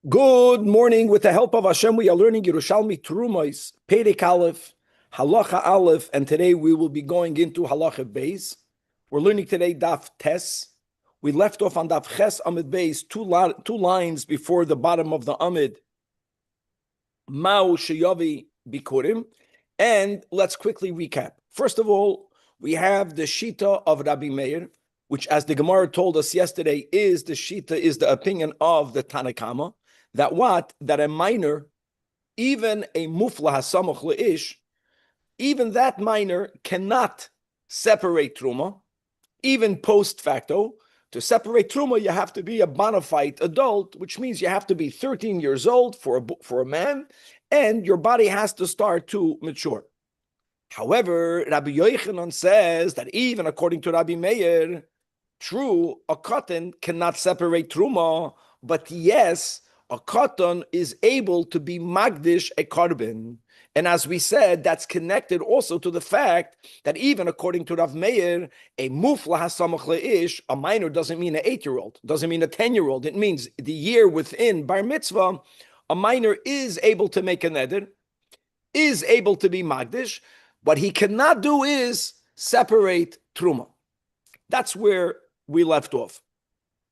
Good morning. With the help of Hashem, we are learning Yerushalmi Terumos, Perek Aleph, Halacha Aleph, and today we will be going into Halacha Beis. We're learning today Daf Tes. We left off on Daf Ches Amid Beis, two lines before the bottom of the Amid. Ma'u Sheyavi Bikurim. And let's quickly recap. First of all, we have the Shita of Rabbi Meir, which, as the Gemara told us yesterday, is the opinion of the Tanakama. That a minor, even a mufla hasamuch leish, even that minor cannot separate truma, even post facto. To separate truma, you have to be a bona fide adult, which means you have to be 13 years old for a man, and your body has to start to mature. However, Rabbi Yochanan says that even according to Rabbi Meir, true, a cotton cannot separate truma, but yes, a cotton is able to be magdish a carbon. And as we said, that's connected also to the fact that even according to Rav Meir, a mufla hasamach leish, a minor doesn't mean an 8-year-old, doesn't mean a 10-year-old. It means the year within bar mitzvah, a minor is able to make a neder, is able to be magdish. What he cannot do is separate truma. That's where we left off.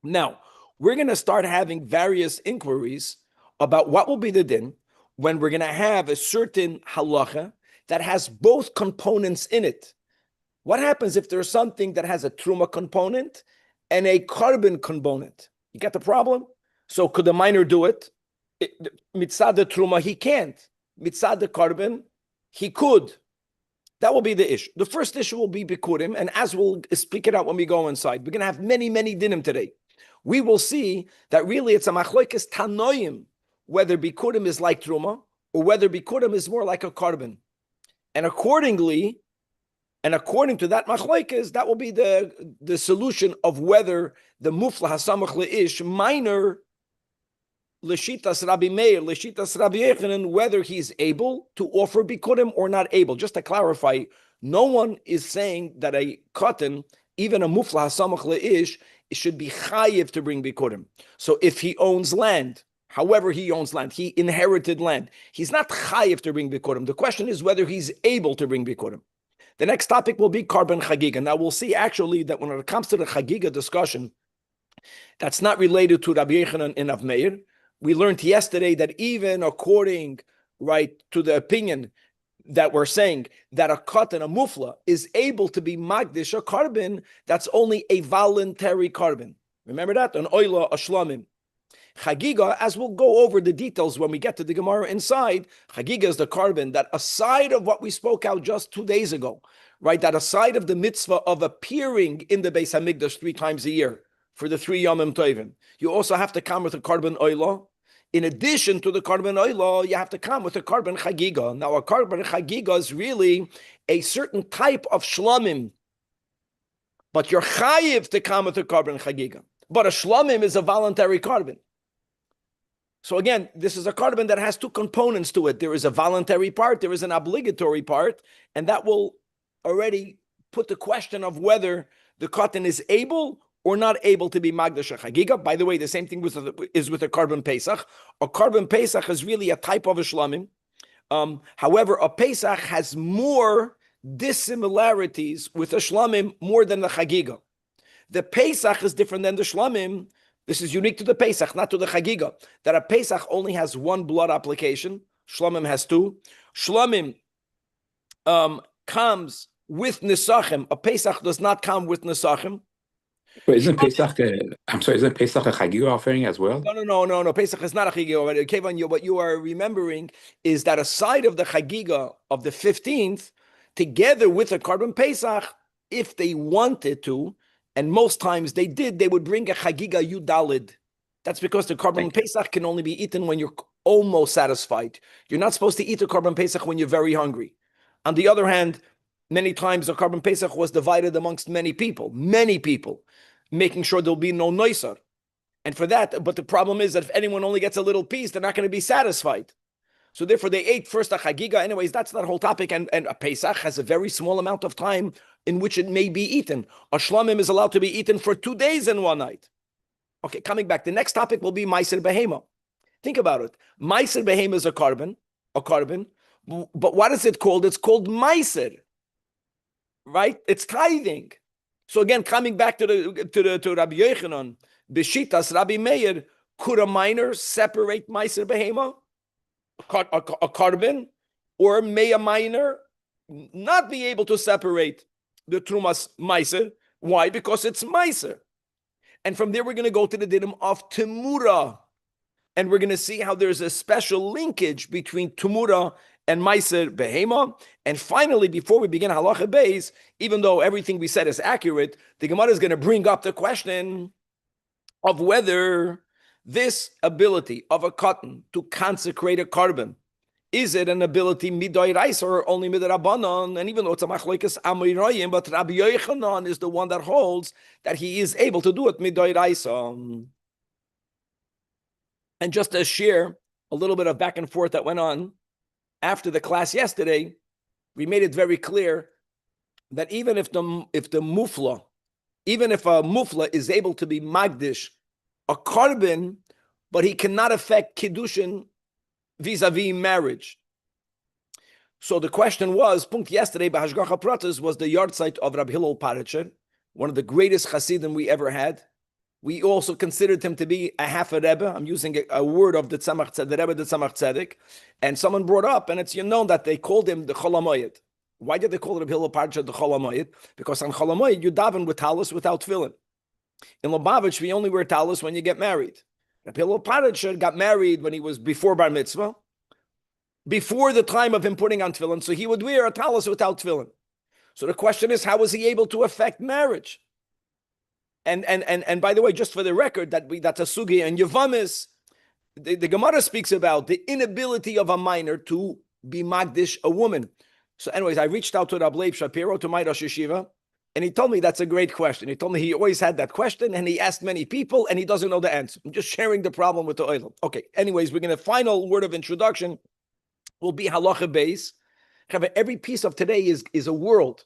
Now, we're going to start having various inquiries about what will be the din when we're going to have a certain halacha that has both components in it. What happens if there's something that has a truma component and a carbon component? You get the problem? So could the minor do it? Mitzad the truma, he can't. Mitzad the carbon, he could. That will be the issue. The first issue will be bikurim, and as we'll speak it out when we go inside, we're going to have many, many dinim today. We will see that really it's a machlokes tanoim, whether bikurim is like truma or whether bikurim is more like a carbon. And according to that machlokes, that will be the solution of whether the mufla hasamach leish minor Leshitas Rabbi Meir, Leshitas Rabbi Yochanan, whether he's able to offer bikurim or not able. Just to clarify, no one is saying that a cotton, even a mufla hasamach leish, it should be chayiv to bring bikurim. So if he owns land, however he owns land, he inherited land, he's not chayiv to bring bikurim. The question is whether he's able to bring bikurim. The next topic will be carbon chagiga. Now we'll see actually that when it comes to the chagiga discussion, that's not related to Rabbi Yochanan and Rav Meir. We learned yesterday that even according, to the opinion that we're saying that a cotton, a mufla, is able to be magdish, a carbon, that's only a voluntary carbon. Remember that? An oila, a shlamim. Chagiga, as we'll go over the details when we get to the Gemara inside, chagiga is the carbon that aside of what we spoke out just 2 days ago, that aside of the mitzvah of appearing in the Beis HaMikdash 3 times a year for the 3 Yomim Tovim, you also have to come with a carbon oila. In addition to the carbon oila, you have to come with a carbon chagiga. Now, a carbon chagiga is really a certain type of shlamim, but you're chayiv to come with a carbon chagiga. But a shlamim is a voluntary carbon. So again, this is a carbon that has 2 components to it. There is a voluntary part, there is an obligatory part, and that will already put the question of whether the cotton is able or not able to be magdash chagiga. By the way, the same thing is with a carbon pesach. A carbon pesach is really a type of a shlamim. However, a pesach has more dissimilarities with a shlamim more than the chagiga. The pesach is different than the shlamim. This is unique to the pesach, not to the chagiga. That a pesach only has 1 blood application. Shlamim has 2. Shlamim comes with nisachim. A pesach does not come with nisachim. But isn't Pesach? Isn't Pesach a chagiga offering as well? No. Pesach is not a chagiga. Kevan, what you are remembering is that aside of the chagiga of the 15th, together with a carbon Pesach, if they wanted to, and most times they did, they would bring a chagiga yudalid. That's because the carbon Pesach can only be eaten when you're almost satisfied. You're not supposed to eat a carbon Pesach when you're very hungry. On the other hand, many times the carbon Pesach was divided amongst many people, making sure there'll be no noisar. And for that, but the problem is that if anyone only gets a little piece, they're not going to be satisfied. So therefore, they ate first a chagiga. Anyways, that's that whole topic. And a Pesach has a very small amount of time in which it may be eaten. A shlamim is allowed to be eaten for 2 days and 1 night. Okay, coming back. The next topic will be Meiser Behema. Think about it. Meiser Behema is a carbon. But what is it called? It's called Meiser. Right? It's tithing. So again, coming back to Rabbi Yochanan, Beshitas Rabbi Meir, could a minor separate Meiser Behema, a carbon, or may a minor not be able to separate the Trumas Meiser? Why? Because it's Meiser. And from there, we're going to go to the dinim of Temura. And we're going to see how there's a special linkage between Temura and Meiser Behema. And finally, before we begin Halacha Beis, even though everything we said is accurate, the Gemara is going to bring up the question of whether this ability of a cotton to consecrate a carbon, is it an ability midai rais or only midrabanan? And even though it's a machlokes amirayim, but Rabbi Yochanan is the one that holds that he is able to do it midai rais. And just to share a little bit of back and forth that went on after the class yesterday, we made it very clear that even if a mufla is able to be magdish a carbon, but he cannot affect kiddushin vis-a-vis marriage. So the question was, punkt yesterday, Bahashgacha Pratas was the yard site of Rabbi Hillel Paritcher, one of the greatest Hasidim we ever had. We also considered him to be a half a Rebbe. I'm using a word of the Rebbe, the Tzemach Tzedek. And someone brought up, and it's known that they called him the Chol HaMoyed. Why did they call Rabbi Hillel Paritcher the Chol HaMoyed? Because on Chol HaMoyed, you daven with talis without tefillin. In Lubavitch, we only wear talis when you get married. Rabbi Hillel Paritcher got married when he was before Bar Mitzvah, before the time of him putting on tefillin, so he would wear a talis without tefillin. So the question is, how was he able to affect marriage? And by the way, just for the record, that's a sugi and Yevamis, the Gemara speaks about the inability of a minor to be magdish a woman. So anyways, I reached out to Rabbi Leib Shapiro, to my Rosh Yeshiva, and he told me that's a great question. He told me he always had that question, and he asked many people, and he doesn't know the answer. I'm just sharing the problem with the oil. Okay, anyways, we're going to, final word of introduction will be Halacha Beis. Every piece of today is a world.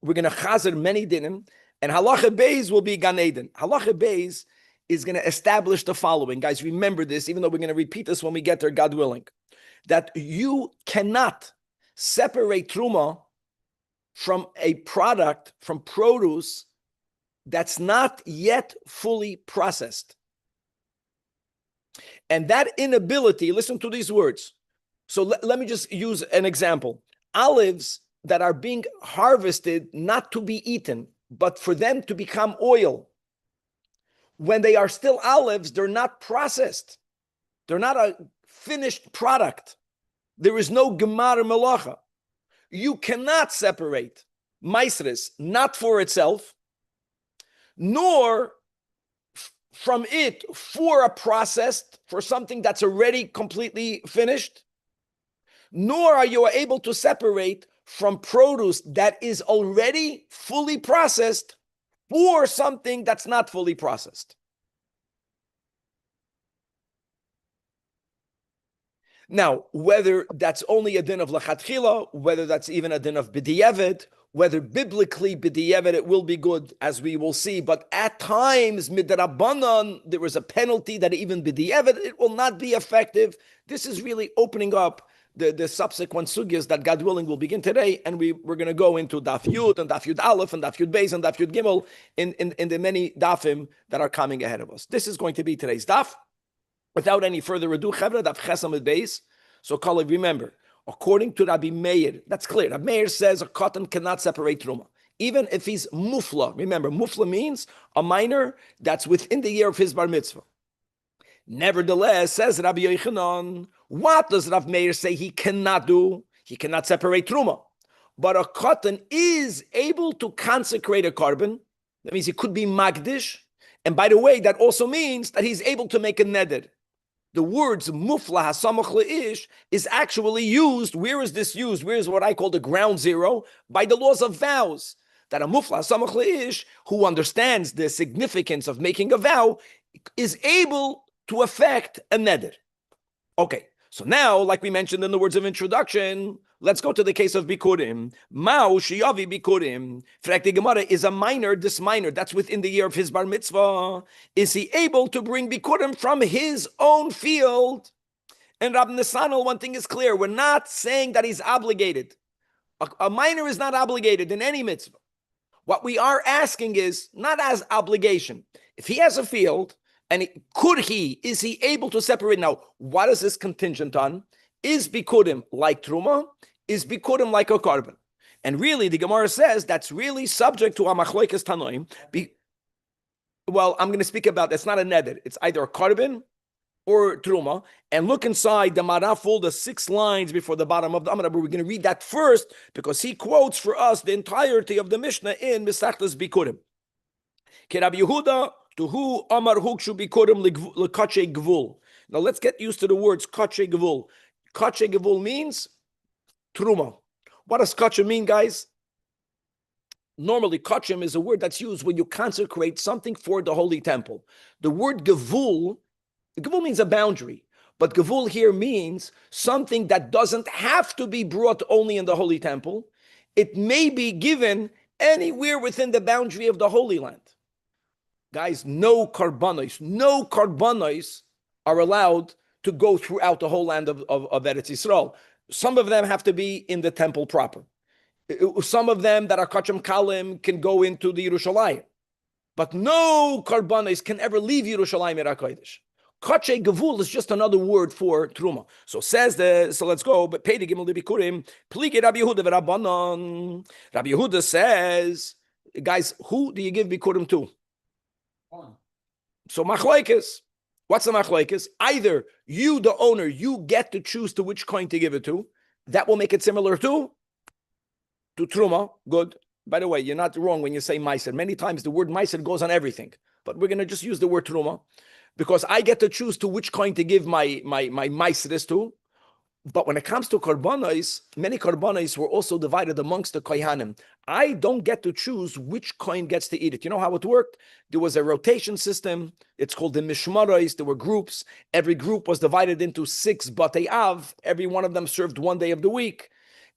We're going to chazer many dinim, and Halacha Beis will be Gan Eden. Halacha Beis is going to establish the following. Guys, remember this, even though we're going to repeat this when we get there, God willing, that you cannot separate Truma from a product, from produce that's not yet fully processed. And that inability, listen to these words. So let me just use an example. Olives that are being harvested not to be eaten, but for them to become oil. When they are still olives, they're not processed. They're not a finished product. There is no gemar melacha. You cannot separate maisris, not for itself, nor from it for a processed, for something that's already completely finished, nor are you able to separate from produce that is already fully processed for something that's not fully processed. Now, whether that's only a din of lachatchila, whether that's even a din of b'di'evet, whether biblically b'di'evet it will be good, as we will see, but at times midrabanan there is a penalty that even b'di'evet it will not be effective. This is really opening up the subsequent sugyas that God willing will begin today, and we're going to go into Daf Yud and Daf Yud Aleph and Daf Yud Beis and Daf Yud Gimel in the many dafim that are coming ahead of us. This is going to be today's daf. Without any further ado, Chevra, Daf Chesam Yud Beis. So, Kalev, remember, according to Rabbi Meir, that's clear. Rabbi Meir says a cotton cannot separate truma, even if he's mufla. Remember, mufla means a minor that's within the year of his bar mitzvah. Nevertheless, says Rabbi Yochanan, what does Rav Meir say he cannot do? He cannot separate truma. But a cotton is able to consecrate a carbon. That means he could be magdish. And by the way, that also means that he's able to make a neder. The words mufla hasamach leish is actually used. Where is this used? Where is what I call the ground zero? By the laws of vows. that a mufla samach leish who understands the significance of making a vow is able to affect a neder. Okay, so now, like we mentioned in the words of introduction, let's go to the case of bikurim. Mao shiyavi bikurim. Frekti Gemara, is a minor, this minor that's within the year of his bar mitzvah, is he able to bring bikurim from his own field? And Rabbi Nesanel, one thing is clear: we're not saying that he's obligated. A minor is not obligated in any mitzvah. What we are asking is not as obligation. If he has a field, and is he able to separate? Now, what is this contingent on? Is bikurim like truma? Is bikurim like a carbon? And really, the Gemara says that's really subject to a machloikas tanoim. Well, I'm going to speak about that's not a neder. It's either a carbon or truma. And look inside the Maraful, the 6 lines before the bottom of the Amar. We're going to read that first because he quotes for us the entirety of the Mishnah in Mesachtas Bikurim. Rabbi Yehuda. To who Amar Hukshu Bikurim Lekache Gvul. Now let's get used to the words Kache Gvul. Kache Gvul means Truma. What does Kache mean, guys? Normally, Kachim is a word that's used when you consecrate something for the holy temple. The word Gvul means a boundary. But Gvul here means something that doesn't have to be brought only in the holy temple. It may be given anywhere within the boundary of the Holy Land. Guys, no karbanos are allowed to go throughout the whole land of Eretz Yisrael. Some of them have to be in the temple proper. Some of them that are kachim kalim can go into the Yerushalmi. But no karbanos can ever leave Yerushalayim HaKodesh. Kache Gevul is just another word for Truma. So let's go. But Pei Gimel Bikurim, Plige Rabbi Yehuda v'Rabbanan. Rabbi Yehuda says, guys, who do you give Bikurim to? So machlokes. What's the machlokes? Either you, the owner, you get to choose to which coin to give it to. That will make it similar to Truma. Good. By the way, you're not wrong when you say Meiser. Many times the word Meiser goes on everything. But we're going to just use the word Truma. Because I get to choose to which coin to give my Meiseres to. But when it comes to karbanos, many karbanos were also divided amongst the kohanim. I don't get to choose which coin gets to eat it. You know how it worked? There was a rotation system. It's called the mishmaros. There were groups. Every group was divided into 6 batei av. Every one of them served one day of the week.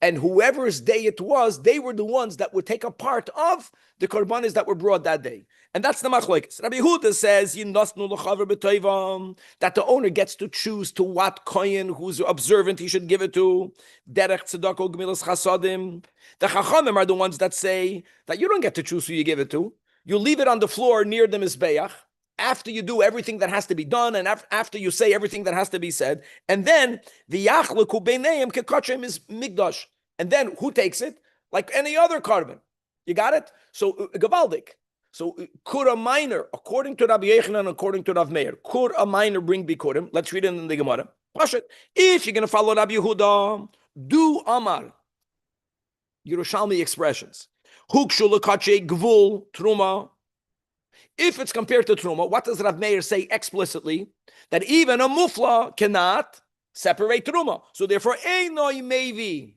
And whoever's day it was, they were the ones that would take a part of the karbanos that were brought that day. And that's the machlokes. Rabbi Yehuda says that the owner gets to choose to what kohen who's observant he should give it to. Derech tzedakah gemilas chasadim. The chachamim are the ones that say that you don't get to choose who you give it to. You leave it on the floor near the mizbeach after you do everything that has to be done and after you say everything that has to be said. And then the yachleku beineim kekachem is migdash. And then who takes it? Like any other carbon. You got it? So gavaldik. So could a minor, according to Rabbi Yechanan and according to Rav Meir, could a minor bring bikurim? Let's read it in the Gemara. If you're going to follow Rabbi Yehuda, do Amar. Yerushalmi expressions. Hukshu lekache gvul truma. If it's compared to truma, what does Rav Meir say explicitly? That even a mufla cannot separate truma. So therefore, einoi mevi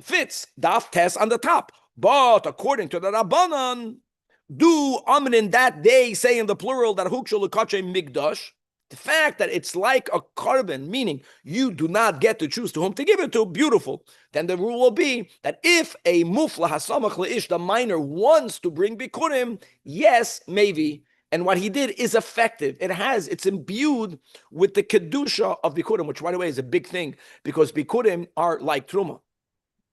fits daf tes on the top. But according to the Rabbanan, do Amrin that day say in the plural that Hukshul Lekache Migdash, the fact that it's like a carbon, meaning you do not get to choose to whom to give it to, beautiful. Then the rule will be that if a mufla hasamach leish, the minor, wants to bring bikurim, yes, maybe. And what he did is effective. It's imbued with the kedusha of bikurim, which, by the way, is a big thing because bikurim are like truma.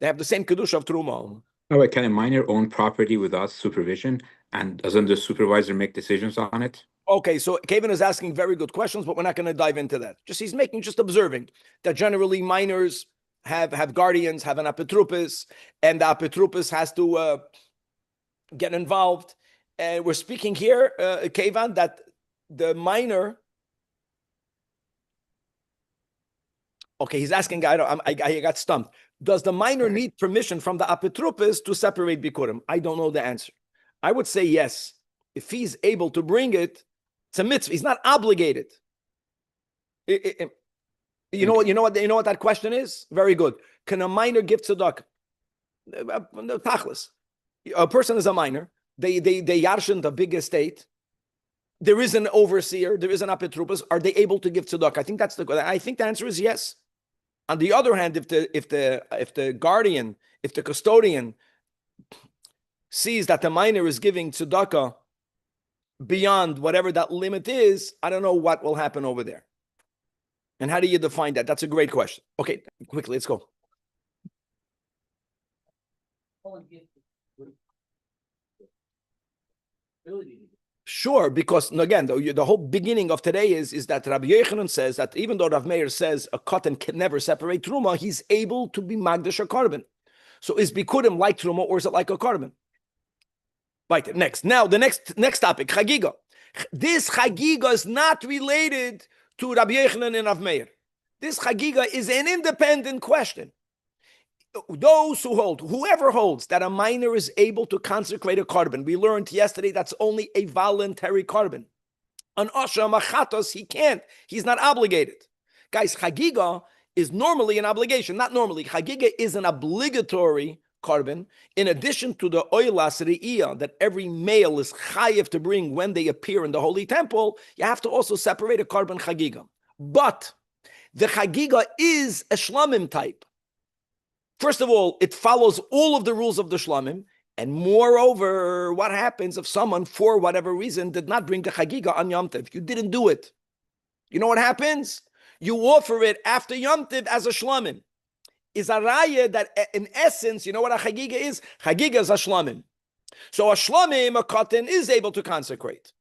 They have the same kedusha of truma. Oh, wait, can a minor own property without supervision? And doesn't the supervisor make decisions on it? Okay, so Kevin is asking very good questions, but we're not going to dive into that. He's observing that generally minors have guardians, have an apotropos, and the apotropos has to get involved. And we're speaking here, Kevin, that the minor. Okay, he's asking. I got stumped. Does the minor need permission from the apotropos to separate bikurim? I don't know the answer. I would say yes. If he's able to bring it, it's a mitzvah. He's not obligated. You know what that question is? Very good. Can a minor give tzedakah? Tachlis. A person is a minor. They yarshin the big estate. There is an overseer. There is an apetrupas. Are they able to give tzedakah? I think that's I think the answer is yes. On the other hand, if the guardian, if the custodian sees that the minor is giving tzedakah beyond whatever that limit is, I don't know what will happen over there. And how do you define that? That's a great question. Okay, quickly, let's go. Sure, because again, the whole beginning of today is that Rabbi Yochanan says that even though Rav Meir says a cotton can never separate truma, he's able to be magdash a carbon. So is bikurim like truma or is it like a carbon? Right. Next. Now the next topic, chagiga. This chagiga is not related to Rabbi Yochanan and Rav Meir. This chagiga is an independent question. Those who hold, whoever holds that a minor is able to consecrate a carbon, we learned yesterday that's only a voluntary carbon. An Asha Machatos, he can't. He's not obligated. Guys, Chagiga is normally an obligation. Not normally. Chagiga is an obligatory carbon, in addition to the Oilas Re'iyah that every male is chayiv to bring when they appear in the Holy Temple. You have to also separate a carbon Chagiga. But the Chagiga is a Shlamim type. First of all, it follows all of the rules of the Shlamim. And moreover, what happens if someone, for whatever reason, did not bring the Chagiga on Yom Tov? You didn't do it. You know what happens? You offer it after Yom Tov as a Shlamim. Is a raya that in essence, you know what a Chagiga is? Chagiga is a Shlamim. So a Shlamim, a cotton, is able to consecrate.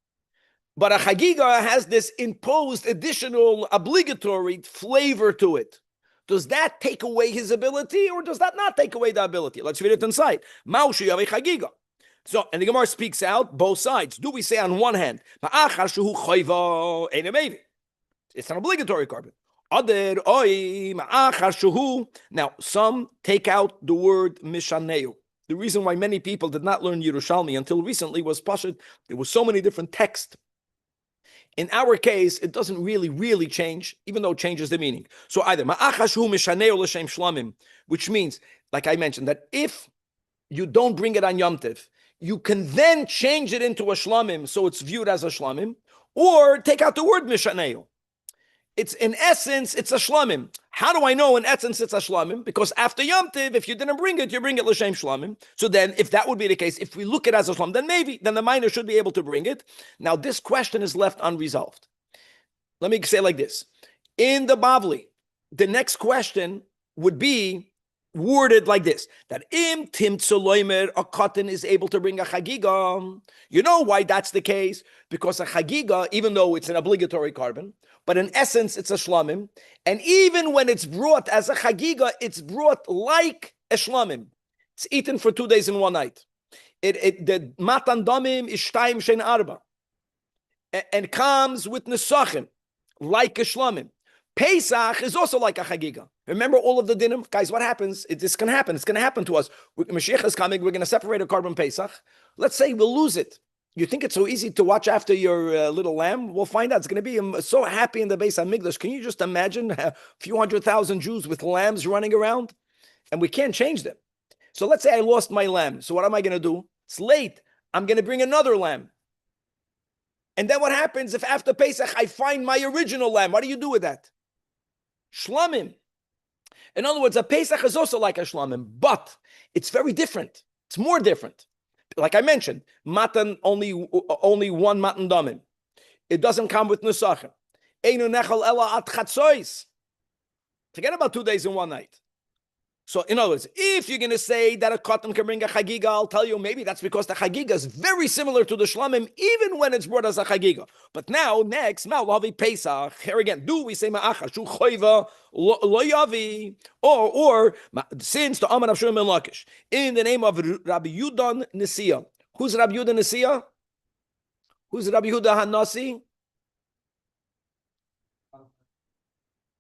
But a Chagiga has this imposed additional obligatory flavor to it. Does that take away his ability or does that not take away the ability? Let's read it inside. Maushi Yavi Chagiga. So, and the Gemara speaks out both sides. Do we say on one hand, it's an obligatory carbon. Now, some take out the word mishaneu. The reason why many people did not learn Yerushalmi until recently was pashut. There were so many different texts. In our case, it doesn't really change, even though it changes the meaning. So either ma'achashu mishaneu l'shem shlamim, which means, like I mentioned, that if you don't bring it on Yom Tov, you can then change it into a shlamim, so it's viewed as a shlamim, or take out the word mishaneu. It's in essence, it's a shlamim. How do I know in essence it's a shlamim? Because after Yom Tov, if you didn't bring it, you bring it l'shem shlamim. So then, if that would be the case, if we look at it as a shlamim, then maybe, then the minor should be able to bring it. Now, this question is left unresolved. Let me say it like this. In the Bavli, the next question would be worded like this, that im tim tzoloimer, a cotton is able to bring a chagiga. You know why that's the case? Because a chagiga, even though it's an obligatory carbon, but in essence, it's a shlamim. And even when it's brought as a chagiga, it's brought like a shlamim. It's eaten for 2 days and 1 night. The matan damim is shtayim shein arba. And comes with nesachim, like a shlamim. Pesach is also like a chagiga. Remember all of the dinim? Guys, what happens? This can happen. It's going to happen to us. Mashiach is coming. We're going to separate a carbon Pesach. Let's say we'll lose it. You think it's so easy to watch after your little lamb? We'll find out. It's going to be so happy in the Beis HaMikdash. Can you just imagine a few 100,000 Jews with lambs running around? And we can't change them. So let's say I lost my lamb. So what am I going to do? It's late. I'm going to bring another lamb. And then what happens if after Pesach I find my original lamb? What do you do with that? Shlamim. In other words, a Pesach is also like a shlamim, but it's very different. It's more different. Like I mentioned, matan only one matan damim. It doesn't come with nusachim. Einu nechal ela at chatzois. Forget about 2 days and 1 night. So, in other words, if you're going to say that a cotton can bring a chagiga, I'll tell you maybe that's because the chagiga is very similar to the shlamim, even when it's brought as a chagiga. But now, next, Ma'alavi Pesach, here again, do we say ma'achashu choiva lo yavi, or since the Amar of Shmuel ben Lakish, in the name of Rabbi Yudan Nesiya. Who's Rabbi Yudan Nesiya? Who's Rabbi Yehuda Hanasi?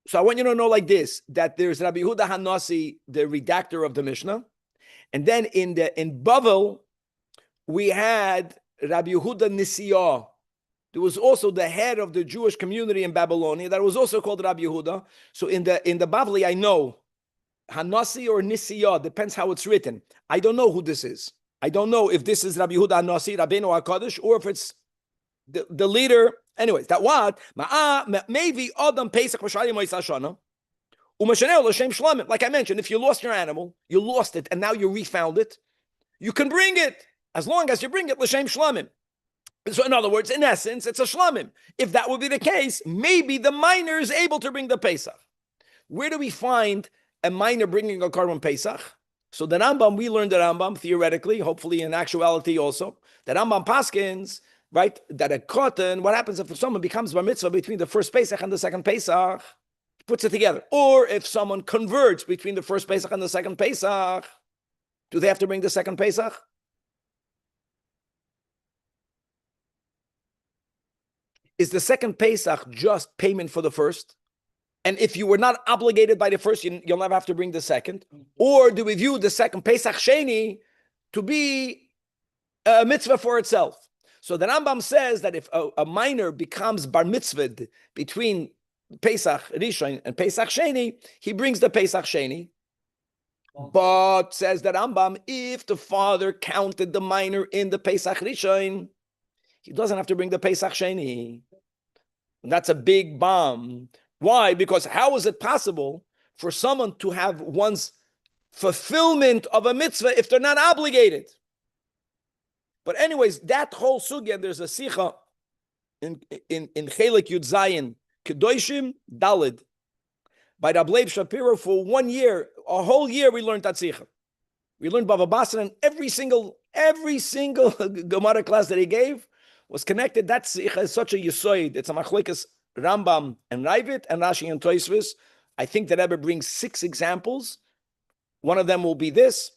So I want you to know like this, that there's Rabbi Yehuda Hanasi, the redactor of the Mishnah. And then in Bavel, we had Rabbi Yehuda Nisiyah. There was also the head of the Jewish community in Babylonia that was also called Rabbi Yehuda. So in the Bavli, I know Hanasi or Nisiyah, depends how it's written. I don't know who this is. I don't know if this is Rabbi Yehuda Nasi, Rabbeinu HaKadosh, or if it's the leader. Anyways, that what? Maybe Adam Pesach Mashali Moisashana. Like I mentioned, if you lost your animal, you lost it, and now you refound it, you can bring it as long as you bring it l'shem shlamim. So, in other words, in essence, it's a shlamim. If that would be the case, maybe the miner is able to bring the Pesach. Where do we find a miner bringing a korban Pesach? So the Rambam, we learned the Rambam theoretically, hopefully in actuality also. The Rambam paskins, right, that a cotton, what happens if someone becomes bar mitzvah between the first Pesach and the second Pesach? Puts it together. Or if someone converts between the first Pesach and the second Pesach, do they have to bring the second Pesach? Is the second Pesach just payment for the first? And if you were not obligated by the first, you'll never have to bring the second? Or do we view the second Pesach Sheni to be a mitzvah for itself? So the Rambam says that if a minor becomes bar mitzvahed between Pesach Rishon and Pesach Sheni, he brings the Pesach Sheni. But says the Rambam, if the father counted the minor in the Pesach Rishon, he doesn't have to bring the Pesach Sheni. And that's a big bomb. Why? Because how is it possible for someone to have one's fulfillment of a mitzvah if they're not obligated? But anyways, that whole sugya, there's a sicha in Chelik Yud Zayin Kedoshim Dalid by Rabbi Shapiro for 1 year, a whole year we learned that sicha. We learned Bava Basra, and every single Gemara class that he gave was connected. That sicha is such a yisoid. It's a machlekes Rambam and Ravid and Rashi and Tosfos. I think that Rebbe brings 6 examples. One of them will be this.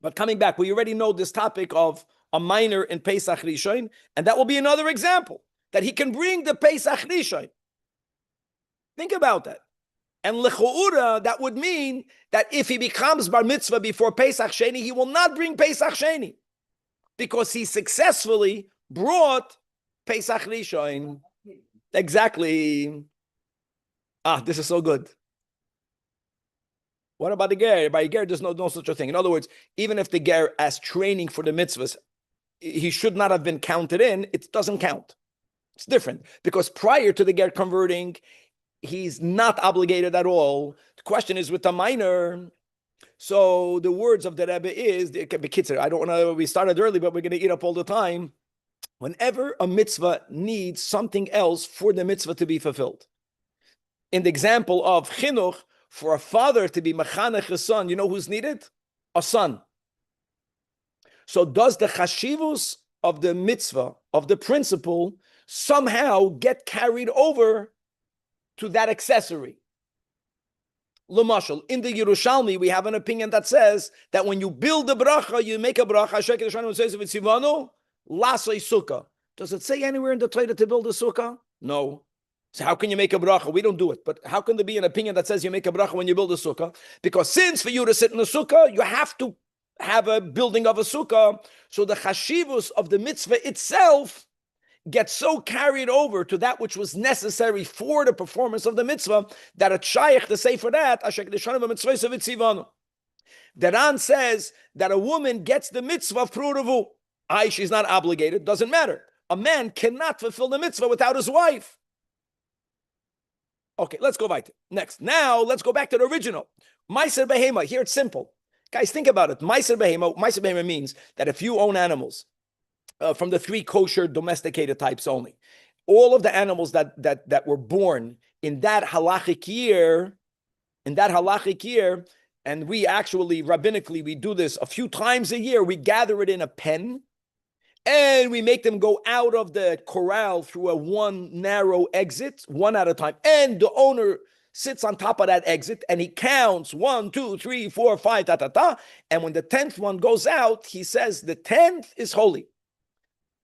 But coming back, we already know this topic of a minor in Pesach Rishon, and that will be another example that he can bring the Pesach Rishon. Think about that. And lechuura, that would mean that if he becomes bar mitzvah before Pesach Sheni, he will not bring Pesach Sheni because he successfully brought Pesach Rishon. Exactly. This is so good. What about the ger? By ger, there's no such a thing. In other words, even if the ger as training for the mitzvahs, he should not have been counted in, it doesn't count. It's different because prior to the ger converting, he's not obligated at all. The question is with the minor. So the words of the Rebbe is, I don't know, we started early, but we're going to eat up all the time. Whenever a mitzvah needs something else for the mitzvah to be fulfilled. In the example of chinuch, for a father to be mechanech a son, you know who's needed? A son. So does the chashivus of the mitzvah, of the principle, somehow get carried over to that accessory? L'mashal, in the Yerushalmi, we have an opinion that says that when you build the bracha, you make a bracha, says Lasai sukkah. Does it say anywhere in the Torah to build a sukkah? No. So how can you make a bracha? We don't do it. But how can there be an opinion that says you make a bracha when you build a sukkah? Because since for you to sit in a sukkah, you have to have a building of a sukkah. So the chashivus of the mitzvah itself gets so carried over to that which was necessary for the performance of the mitzvah that a shaykh to say for that, the Ran says that a woman gets the mitzvah of pruruvu. She's not obligated, doesn't matter. A man cannot fulfill the mitzvah without his wife. Okay, let's go right. Next. Now, let's go back to the original. Meiser behema. Here it's simple. Guys, think about it. Meiser behema means that if you own animals from the 3 kosher domesticated types only, all of the animals that were born in that halachic year, and we actually, rabbinically, we do this a few times a year, we gather it in a pen, and we make them go out of the corral through a one narrow exit, one at a time. And the owner sits on top of that exit and he counts 1, 2, 3, 4, 5, ta, ta, ta. And when the 10th one goes out, he says the 10th is holy.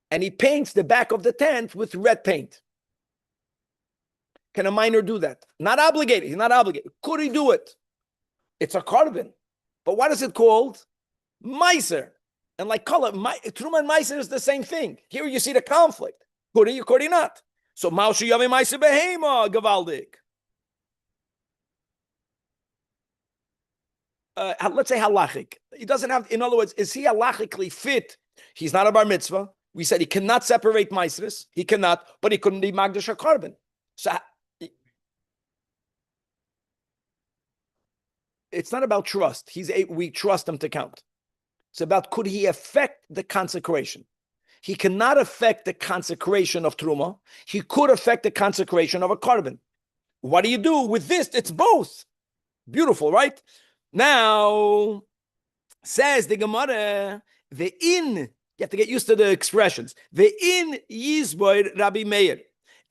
And he paints the back of the 10th with red paint. Can a minor do that? Not obligated. He's not obligated. Could he do it? It's a carbon. But what is it called? Meiser. And like color, Truma and Meiser is the same thing. Here you see the conflict. Could he not? So Maushi Yami Meiser Behema Gavaldik. let's say halachic. He doesn't have, in other words, is he halachically fit? He's not a bar mitzvah. We said he cannot separate maasros. He cannot, but he couldn't be magdash or carbon. So it's not about trust. We trust him to count. It's about, could he affect the consecration? He cannot affect the consecration of truma. He could affect the consecration of a carbon. What do you do with this? It's both. Beautiful, right? Now, says the Gemara, the in, you have to get used to the expressions. The in Yizboir Rabbi Meir.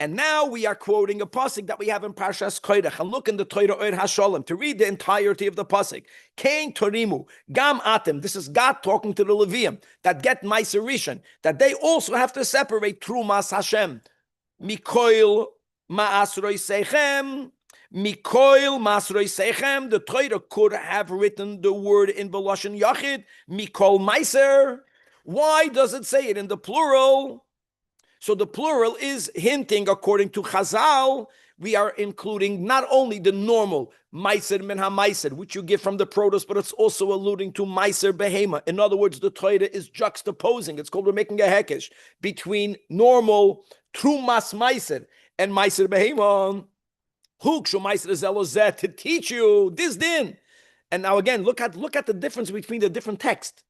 And now we are quoting a pasuk that we have in Parshas Koirach. And look in the Torah Oir HaSholem to read the entirety of the pasuk. Kain Torimu, Gam Atem. This is God talking to the Levium that get Meiser Rishon, that they also have to separate Trumas Hashem. Mikoil Ma'asroi Seichem. Mikoil Masroi Seichem. The Torah could have written the word in Belashon Yachid. Mikol Meiser. Why does it say it in the plural? So the plural is hinting, according to Chazal, we are including not only the normal Meiser min ha-Meiser, which you give from the produce, but it's also alluding to Meiser behema. In other words, the Torah is juxtaposing. It's called, we're making a hekesh between normal Trumas Meiser and Meiser behema. Hukshu Meiser zelozet, to teach you this din. And now again, look at the difference between the different texts.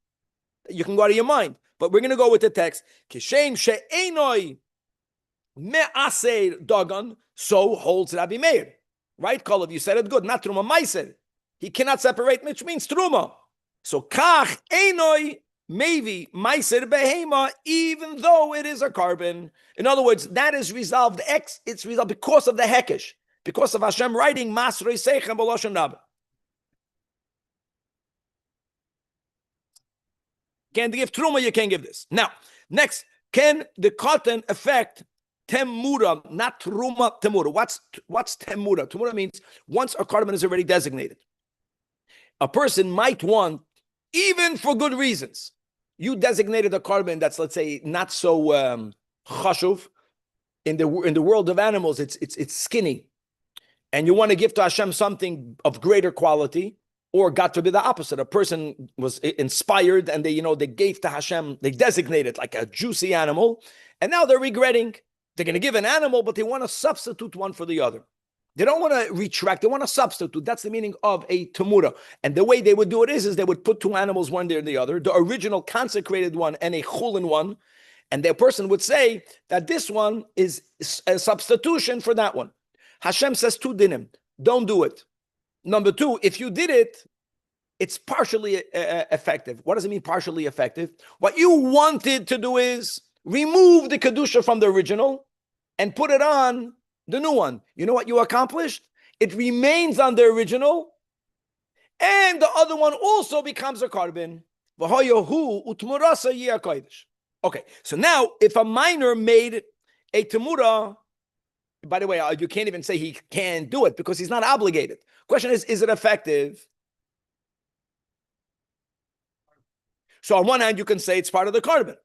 You can go out of your mind. But we're going to go with the text. Kishem she'enoi me'aser dagan, so holds Rabbi Meir. Right, Kalev? You said it good. Not truma meiser. He cannot separate, which means truma. So kach enoi mevi meiser behema, even though it is a carbon. In other words, that is resolved. It's resolved because of the hekesh, because of Hashem writing masrei seichem b'lashon Rabbi. Can't give truma, you can't give this. Now, next, can the cotton affect temura, not truma, temura? What's temura? Temura means once a carbon is already designated. A person might want, even for good reasons, you designated a carbon that's, let's say, not so chashuv. In the world of animals, it's skinny, and you want to give to Hashem something of greater quality. Or God forbid the opposite. A person was inspired and they gave to Hashem, they designated like a juicy animal, and now they're regretting. They're going to give an animal, but they want to substitute one for the other. They don't want to retract, they want to substitute. That's the meaning of a temura. And the way they would do it is they would put two animals, one near the other, the original consecrated one and a chulin one, and the person would say that this one is a substitution for that one. Hashem says two dinim, don't do it. Number two, if you did it, it's partially effective. What does it mean partially effective? What you wanted to do is remove the Kedusha from the original and put it on the new one. You know what you accomplished? It remains on the original, and the other one also becomes a carbon. Okay, so now if a minor made a temura, by the way, you can't even say he can't do it because he's not obligated. Question is it effective? So on one hand, you can say it's part of the carbon.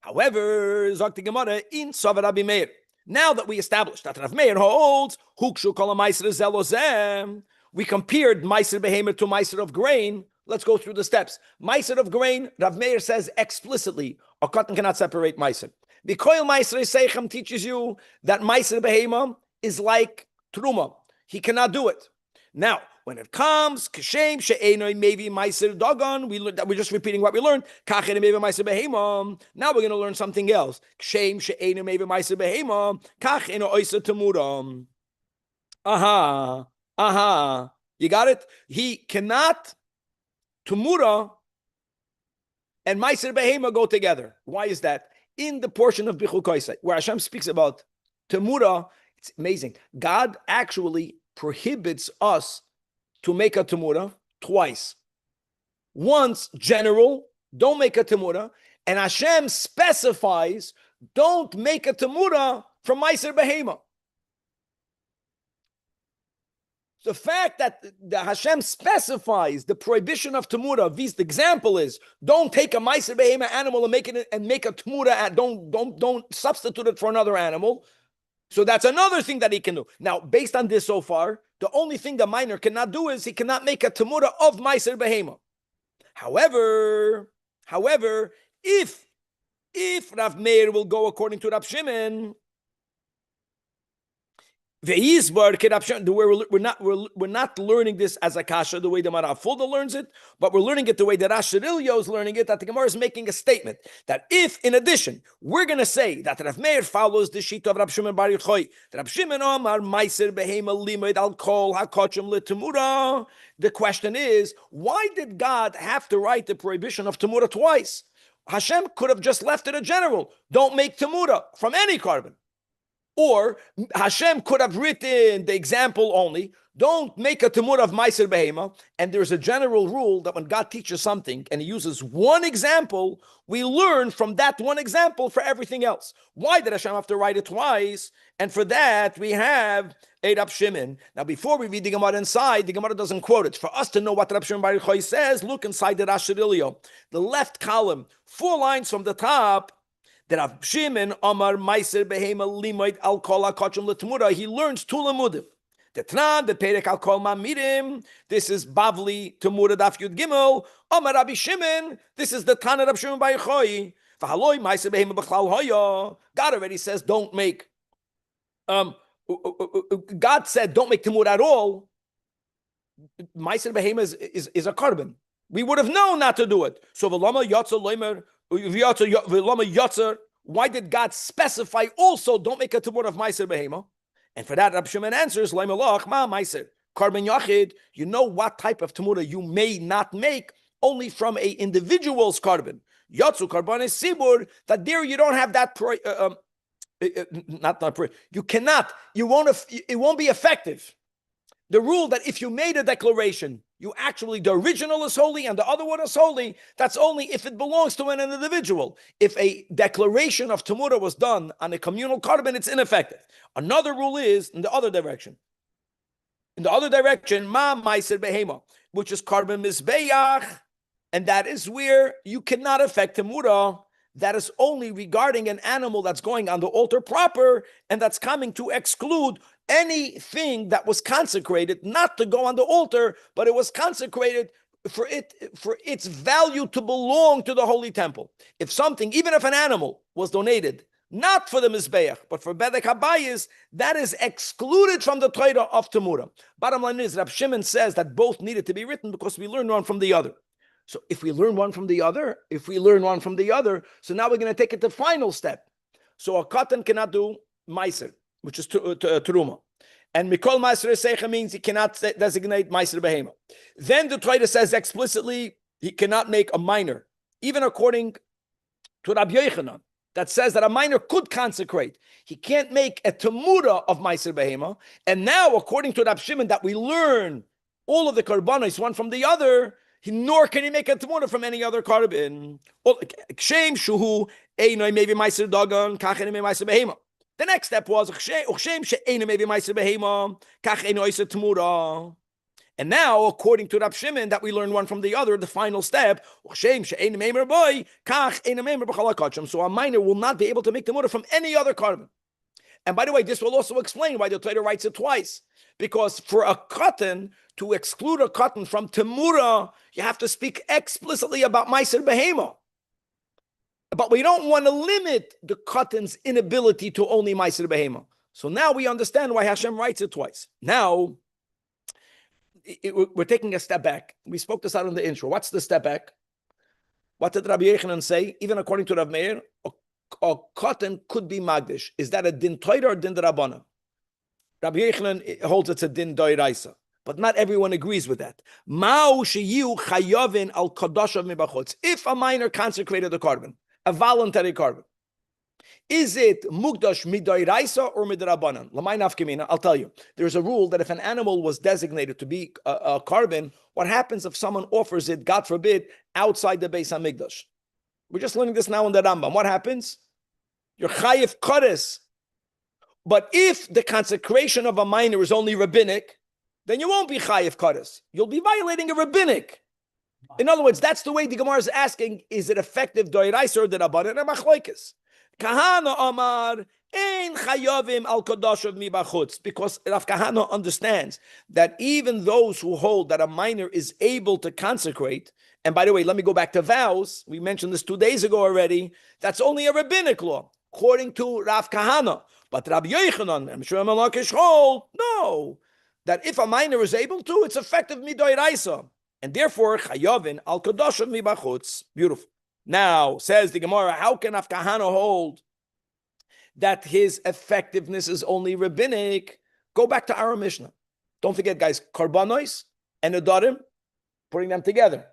However, Zok the Gemara in Savar Rabbi Meir. Now that we established that Rav Meir holds Hukshu Kol Meiser Zelozem, we compared Meiser Behemoth to Meiser of grain. Let's go through the steps. Meiser of grain, Rav Meir says explicitly, a cotton cannot separate Meiser. The Koil Meiser Seichem teaches you that Meiser Behemoth is like Truma. He cannot do it. Now, when it comes, Kashem she'enoi mevi Meiser Dagon, we're just repeating what we learned. Kachem mevi Meiser Behemoth. Now we're going to learn something else. Kashem she'enoi mevi Meiser Behemoth. Kach eno oisa temura. Aha. You got it? He cannot temura and Meiser Behemoth go together. Why is that? In the portion of Bichul Koisai, where Hashem speaks about temura, it's amazing. God actually prohibits us to make a temura twice. Once, general, don't make a temura, and Hashem specifies, don't make a temura from Meiser Behemoth. The fact that the Hashem specifies the prohibition of temura, the example is, don't take a Meiser Behemoth animal and make a temura, don't substitute it for another animal. So that's another thing that he can do. Now, based on this so far, The only thing the minor cannot do is he cannot make a temura of Meiser Behema. However, if Rav Meir will go according to Rav Shimon, we're not learning this as a kasha the way the Marav Fulda learns it, but we're learning it the way that Asherilio is learning it, that the Gemara is making a statement that if, in addition, we're going to say that Rav Meir follows the sheet of Rav Shimon Bar Yochai, that Rav Shimon Amar Meiser Behema Limud Al Kol HaKochim LeTemura, the question is, why did God have to write the prohibition of Temura twice? Hashem could have just left it a general. Don't make Temura from any carbon. Or Hashem could have written the example only, don't make a temur of Meiser Behema, and there's a general rule that when God teaches something and he uses one example, we learn from that one example for everything else. Why did Hashem have to write it twice? And for that, we have Rav Shimon. Now, before we read the Gemara inside, the Gemara doesn't quote it. For us to know what Rav Shimon Bar Yochai says, look inside the Rashirilio. The left column, 4 lines from the top, that Rav Shimon Amar Meiser Behema Limoid Al Kol HaKochim LeTemura, he learns 2 lemudim. The Tran, the Perek Al Kol Mamirim, this is Bavli Temura Daf Yud Gimel. Amar Rabbi Shimon, this is the Tana Rav Shimon Bar Yochai. V'haloi Meiser Behema B'chlal Hoya. God already says don't make. God said don't make Temura at all. Meiser Behema is a carbon. We would have known not to do it. So V'lama Yotzer Loimer. Why did God specify also don't make a temur of Meiser Behema? And for that, Rabbi Shimon answers, Ma Meiser, Carbon Yachid, you know what type of temura you may not make only from a individual's carbon. Yotzu Carbon is Sibur, that there you don't have that, it won't be effective. The rule that if you made a declaration, the original is holy and the other one is holy, that's only if it belongs to an individual. If a declaration of Temura was done on a communal carbon, it's ineffective. Another rule is in the other direction. In the other direction, Ma Meiser Behema, which is carbon Mizbeach, and that is where you cannot affect Temura. That is only regarding an animal that's going on the altar proper, and that's coming to exclude anything that was consecrated, not to go on the altar, but it was consecrated for its value to belong to the holy temple. If something, even if an animal was donated, not for the Mizbeach, but for Bedek Habayis, that is excluded from the Torah of Temura. Bottom line is, Rab Shimon says that both needed to be written because we learn one from the other. So if we learn one from the other, so now we're going to take it to the final step. So a cotton cannot do Meiser, which is Teruma. And Mikol Meiser Seicha means he cannot designate Meiser Behema. Then the Torah says explicitly he cannot make a minor, even according to Rabbi Yochanan, that says that a minor could consecrate. He can't make a Temura of Meiser Behema. And now, according to Rabbi Shimon, that we learn all of the Karbanos one from the other, nor can he make a temura from any other carbon. The next step was and now, according to Rab Shimon, that we learn one from the other, the final step, so a minor will not be able to make temura from any other carbon. And by the way, this will also explain why the Torah writes it twice. Because for a cotton, to exclude a cotton from Temura, you have to speak explicitly about Meiser Behema. But we don't want to limit the cotton's inability to only Meiser Behema. So now we understand why Hashem writes it twice. Now, we're taking a step back. We spoke this out in the intro. What's the step back? What did Rabbi Yochanan say? Even according to Rav Meir, a cotton could be Magdish. Is that a din Torah or din Rabbanan? Rabbi Yochanan holds it's a din Doiraisa, but not everyone agrees with that. If a minor consecrated a carbon, a voluntary carbon, is it mukdash midoiraisa or midrabanan? Lamay nafkemina. I'll tell you. There's a rule that if an animal was designated to be a carbon, what happens if someone offers it, God forbid, outside the Beis Hamikdash? We're just learning this now in the Rambam. What happens? You're chayiv kodes. But if the consecration of a minor is only rabbinic, then you won't be chayiv kodes. You'll be violating a rabbinic. In other words, that's the way the Gemara is asking, is it effective doiraisa or the rabbanan or machloikis? Kahana Amar Ein Chayavim Al Kodoshav Mibachutz, because Rav Kahana understands that even those who hold that a minor is able to consecrate, and by the way, let me go back to vows. We mentioned this 2 days ago already. That's only a rabbinic law, according to Rav Kahana. But Rabbi Yochanan and Mishra Malakish hold, no, that if a minor is able to, it's effective midoiraisa, and therefore Chayavim Al Kodoshav Mibachutz. Beautiful. Now, says the Gemara, how can Rav Kahana hold that his effectiveness is only rabbinic? Go back to our Mishnah. Don't forget, guys, karbanos and nedarim, putting them together.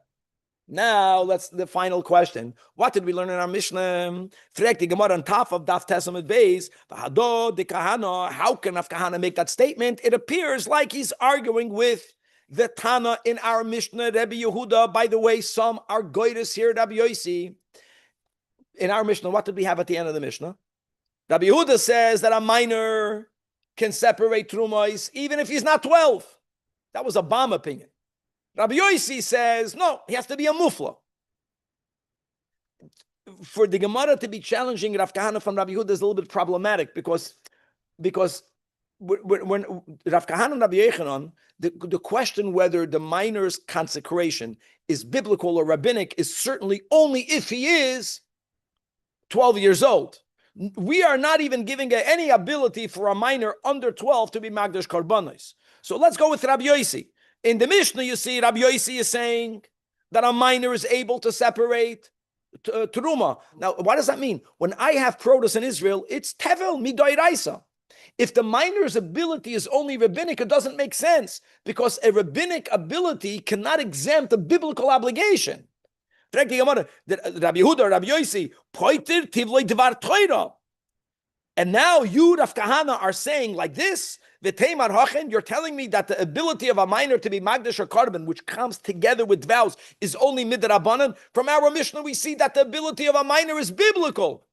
Now, let's the final question. What did we learn in our Mishnah? Frek the Gemara on top of Daf Tesamid Beis. V'hado de Kahana. How can Rav Kahana make that statement? It appears like he's arguing with the Tana in our Mishnah, Rabbi Yehuda. By the way, some are goyres here, Rabbi Yossi. In our Mishnah, what did we have at the end of the Mishnah? Rabbi Yehuda says that a minor can separate trumos even if he's not 12. That was a bomb opinion. Rabbi Yossi says, no, he has to be a mufla. For the Gemara to be challenging Rav Kahana from Rabbi Yehuda is a little bit problematic because when Rav Kahana and Rabbi Yochanan, the question whether the minor's consecration is biblical or rabbinic is certainly only if he is 12 years old. We are not even giving any ability for a minor under 12 to be Magdash Karbanos. So let's go with Rabbi Yossi. In the Mishnah, you see Rabbi Yossi is saying that a minor is able to separate Teruma. Now, what does that mean? When I have produce in Israel, it's Tevel, Midoiraisa. If the minor's ability is only rabbinic, it doesn't make sense because a rabbinic ability cannot exempt a biblical obligation. Rabbi Yehuda, Rabbi Yossi, poiter tivloi dvar Torah. And now you, Rav Kahana, are saying like this, v'teimar hachen, you're telling me that the ability of a minor to be magdash or karban, which comes together with vows, is only midrabanan. From our Mishnah, we see that the ability of a minor is biblical,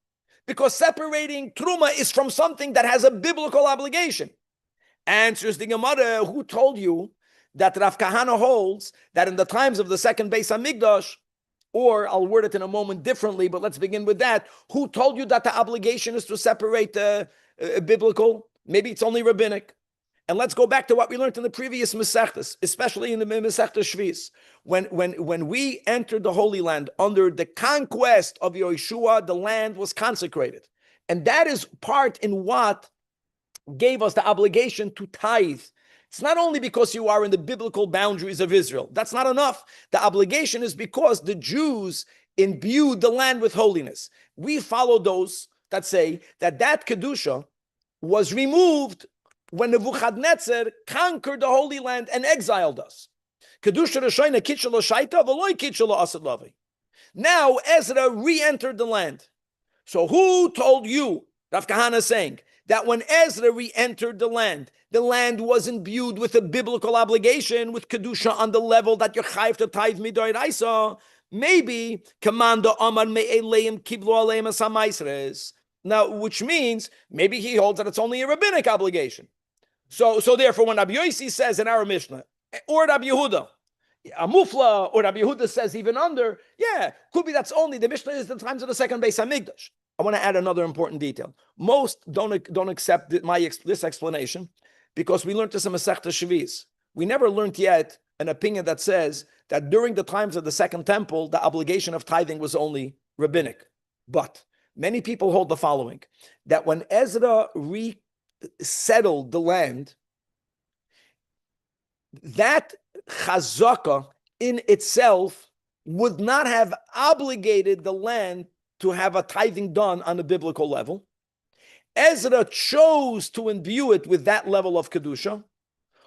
because separating truma is from something that has a biblical obligation. Answers the Gemara, who told you that Rav Kahana holds that in the times of the second Beis Hamikdash, or I'll word it in a moment differently, but let's begin with that. Who told you that the obligation is to separate biblical? Maybe it's only rabbinic. And let's go back to what we learned in the previous Masechtas, especially in the Masechtas Shvis. When we entered the Holy Land under the conquest of Yeshua, the land was consecrated. And that is part in what gave us the obligation to tithe. It's not only because you are in the biblical boundaries of Israel. That's not enough. The obligation is because the Jews imbued the land with holiness. We follow those that say that Kedusha was removed when Nebuchadnezzar conquered the Holy Land and exiled us. Kedusha Rishayna Kitchelo Shaita V'loi Kitchelo Asad. Now Ezra re-entered the land. So who told you, Rav Kahana saying, that when Ezra re-entered the land was imbued with a biblical obligation, with Kedusha on the level that you're chayiv to tithe midoraisa? Maybe, Kamanda Amar Me'eleim Kiblu Aleim Asamaisres. Now, which means, maybe he holds that it's only a rabbinic obligation. So therefore, when Rabbi Yossi says in our Mishnah, or Rabbi Yehuda, a mufla, or Rabbi Yehuda says even under, yeah, could be that's only, the Mishnah is the times of the second Beis Hamikdash. I want to add another important detail. Most don't accept this explanation because we learned this in Masechta Shvis. We never learned yet an opinion that says that during the times of the Second Temple, the obligation of tithing was only rabbinic. But many people hold the following, that when Ezra resettled the land, that chazaka in itself would not have obligated the land to have a tithing done on a biblical level. Ezra chose to imbue it with that level of Kedusha,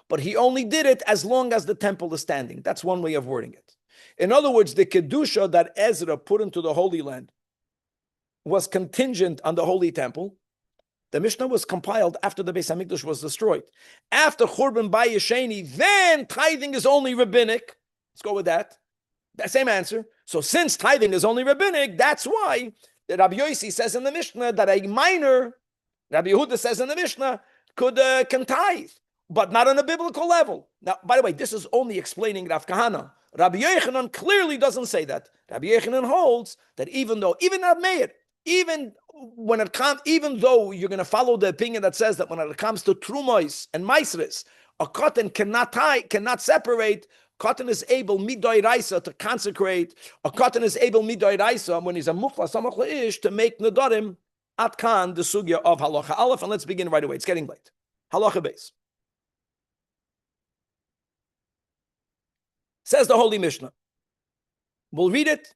but he only did it as long as the temple is standing. That's one way of wording it. In other words, the Kedusha that Ezra put into the Holy Land was contingent on the Holy Temple. The Mishnah was compiled after the Beis Hamikdash was destroyed. After Churban Bayis Sheni, then tithing is only rabbinic. Let's go with that. That same answer. So since tithing is only rabbinic, that's why Rabbi Yossi says in the Mishnah that a minor, Rabbi Yehuda says in the Mishnah, can tithe, but not on a biblical level. Now, by the way, this is only explaining Rav Kahana. Rabbi Yochanan clearly doesn't say that. Rabbi Yochanan holds that even Rav Meir, even though you're going to follow the opinion that says that when it comes to trumos and maisris, a cotton cannot separate. Cotton is able midoi raisa to consecrate. A cotton is able midoi raisa when he's a mufla samach leish to make nedarim at kan the sugya of halacha aleph. And let's begin right away. It's getting late. Halacha base says the Holy Mishnah. We'll read it.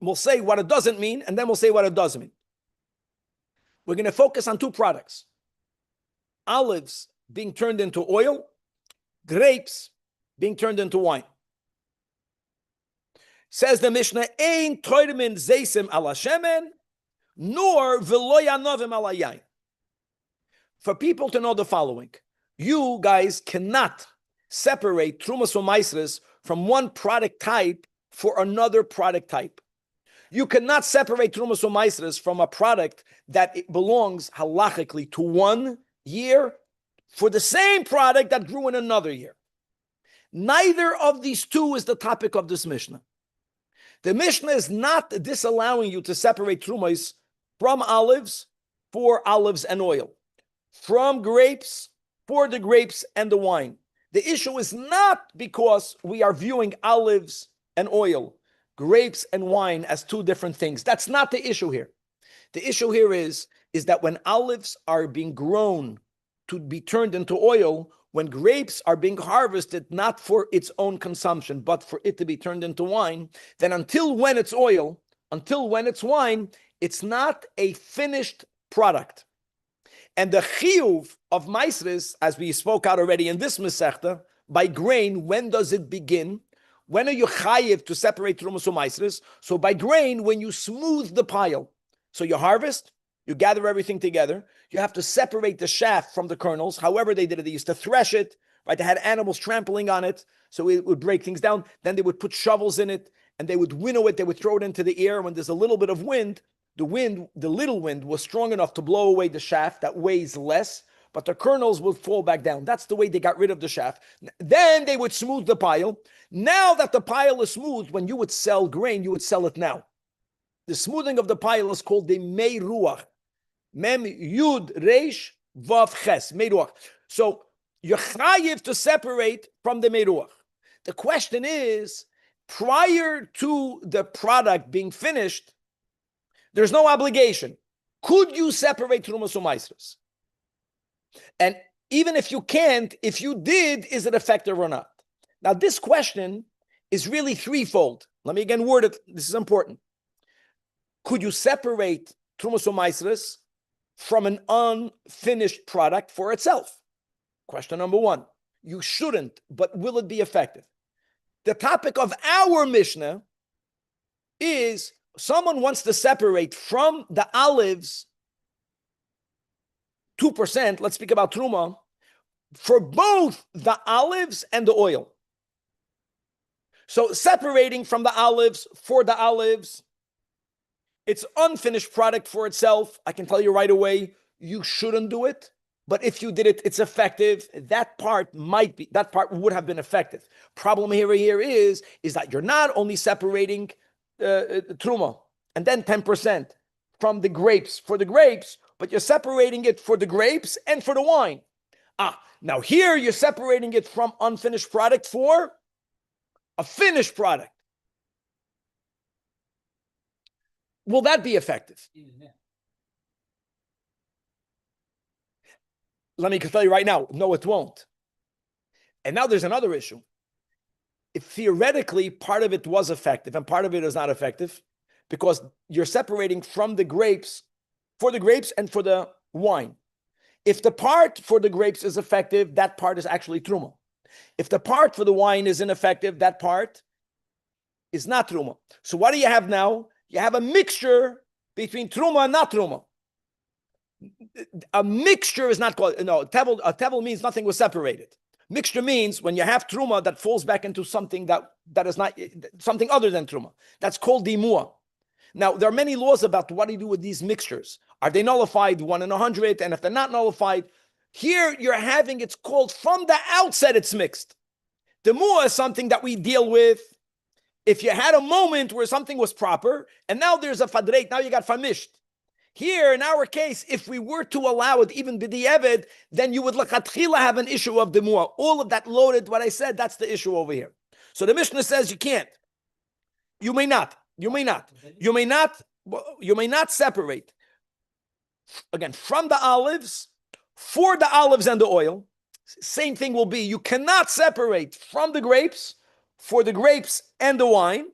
We'll say what it doesn't mean, and then we'll say what it does mean. We're going to focus on two products: olives being turned into oil, grapes being turned into wine. Says the Mishnah, Ein toirmin zeisim ala shemen, nor v'lo yanovim ala yain. For people to know the following: you guys cannot separate trumas u'maisres from one product type for another product type. You cannot separate trumas u'maisres from a product that it belongs halachically to one year for the same product that grew in another year. Neither of these two is the topic of this Mishnah. The Mishnah is not disallowing you to separate trumas from olives for olives and oil, from grapes for the grapes and the wine. The issue is not because we are viewing olives and oil, grapes and wine as two different things. That's not the issue here. The issue here is that when olives are being grown to be turned into oil, when grapes are being harvested not for its own consumption, but for it to be turned into wine, then until when it's oil, until when it's wine, it's not a finished product. And the chiyuv of maisris, as we spoke out already in this Masechta, by grain, when does it begin? When are you chayiv to separate trumas u'maisris? So by grain, when you smooth the pile. So you harvest, you gather everything together. You have to separate the shaft from the kernels. However they did it, they used to thresh it, right? They had animals trampling on it, so it would break things down. Then they would put shovels in it, and they would winnow it. They would throw it into the air. When there's a little bit of wind, the little wind was strong enough to blow away the shaft that weighs less, but the kernels would fall back down. That's the way they got rid of the shaft. Then they would smooth the pile. Now that the pile is smooth, when you would sell grain, you would sell it now. The smoothing of the pile is called the mei ruach. Mem yud reish vav ches, mei ruach. So you're chayiv to separate from the mei ruach. The question is, prior to the product being finished, there's no obligation. Could you separate trumas u'maisros? And even if you can't, if you did, is it effective or not? Now, this question is really threefold. Let me again word it. This is important. Could you separate trumas u'maisros from an unfinished product for itself? Question number one. You shouldn't, but will it be effective? The topic of our Mishnah is someone wants to separate from the olives 2%, let's speak about truma, for both the olives and the oil. So separating from the olives for the olives, it's unfinished product for itself. I can tell you right away, you shouldn't do it. But if you did it, it's effective. That part would have been effective. Problem here is that you're not only separating truma and then 10% from the grapes for the grapes, but you're separating it for the grapes and for the wine. Now here you're separating it from unfinished product for a finished product. Will that be effective? Yeah. Let me tell you right now, no, it won't. And now there's another issue. If theoretically part of it was effective and part of it is not effective, because you're separating from the grapes, for the grapes and for the wine. If the part for the grapes is effective, that part is actually truma. If the part for the wine is ineffective, that part is not truma. So what do you have now? You have a mixture between truma and not truma. A mixture is not called, no, a tevel means nothing was separated. Mixture means when you have truma that falls back into something that is not, something other than truma. That's called dimua. Now, there are many laws about what do you do with these mixtures. Are they nullified 1 in 100? And if they're not nullified, here you're having, it's called from the outset it's mixed. Dimua is something that we deal with. If you had a moment where something was proper, and now there's a fadreit, now you got famished. Here, in our case, if we were to allow it, even b'di'evid, then you would l'chatchila have an issue of demua. All of that loaded, what I said, that's the issue over here. So the Mishnah says you can't. You may not. You may not. You may not. You may not separate. Again, from the olives, for the olives and the oil. Same thing will be. You cannot separate from the grapes, for the grapes and the wine.